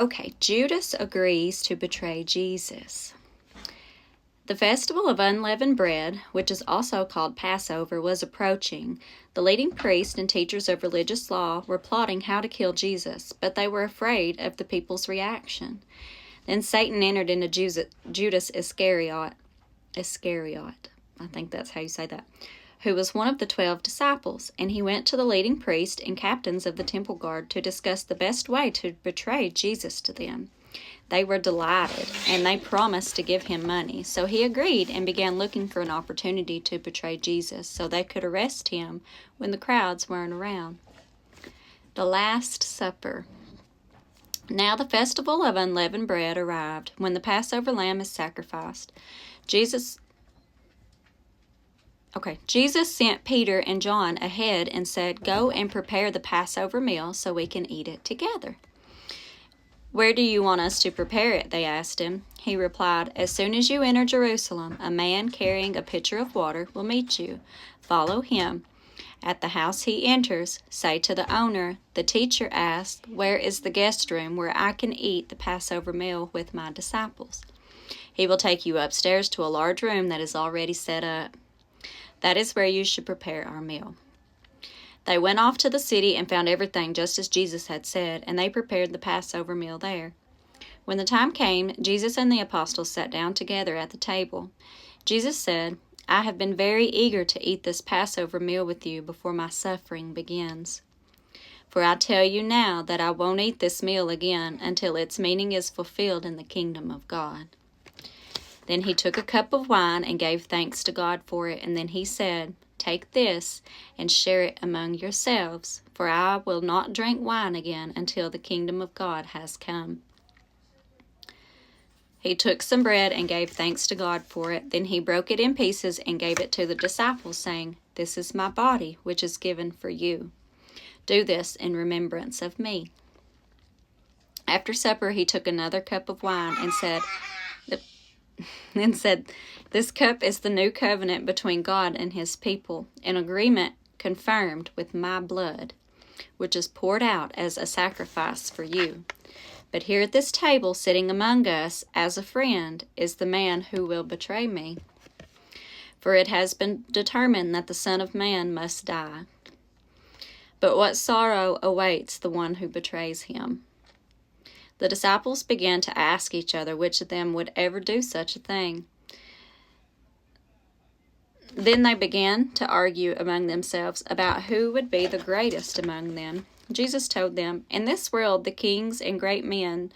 Okay, Judas agrees to betray Jesus. The festival of unleavened bread, which is also called Passover, was approaching. The leading priests and teachers of religious law were plotting how to kill Jesus, but they were afraid of the people's reaction. Then Satan entered into Judas Iscariot, I think that's how you say that, who was one of the 12 disciples, and he went to the leading priests and captains of the temple guard to discuss the best way to betray Jesus to them. They were delighted, and they promised to give him money. So he agreed and began looking for an opportunity to betray Jesus so they could arrest him when the crowds weren't around. The Last Supper. Now the festival of unleavened bread arrived, when the Passover lamb is sacrificed. Jesus sent Peter and John ahead and said, "Go and prepare the Passover meal so we can eat it together." "Where do you want us to prepare it?" they asked him. He replied, "As soon as you enter Jerusalem, a man carrying a pitcher of water will meet you. Follow him. At the house he enters, say to the owner, 'The teacher asks, where is the guest room where I can eat the Passover meal with my disciples?' He will take you upstairs to a large room that is already set up. That is where you should prepare our meal." They went off to the city and found everything just as Jesus had said, and they prepared the Passover meal there. When the time came, Jesus and the apostles sat down together at the table. Jesus said, "I have been very eager to eat this Passover meal with you before my suffering begins. For I tell you now that I won't eat this meal again until its meaning is fulfilled in the kingdom of God." Then he took a cup of wine and gave thanks to God for it, and then he said, "Take this and share it among yourselves, for I will not drink wine again until the kingdom of God has come." He took some bread and gave thanks to God for it. Then he broke it in pieces and gave it to the disciples, saying, "This is my body, which is given for you. Do this in remembrance of me." After supper, he took another cup of wine and said, "This cup is the new covenant between God and his people, an agreement confirmed with my blood, which is poured out as a sacrifice for you. But here at this table, sitting among us as a friend, is the man who will betray me. For it has been determined that the Son of Man must die. But what sorrow awaits the one who betrays him?" The disciples began to ask each other which of them would ever do such a thing. Then they began to argue among themselves about who would be the greatest among them. Jesus told them, "In this world the kings and great men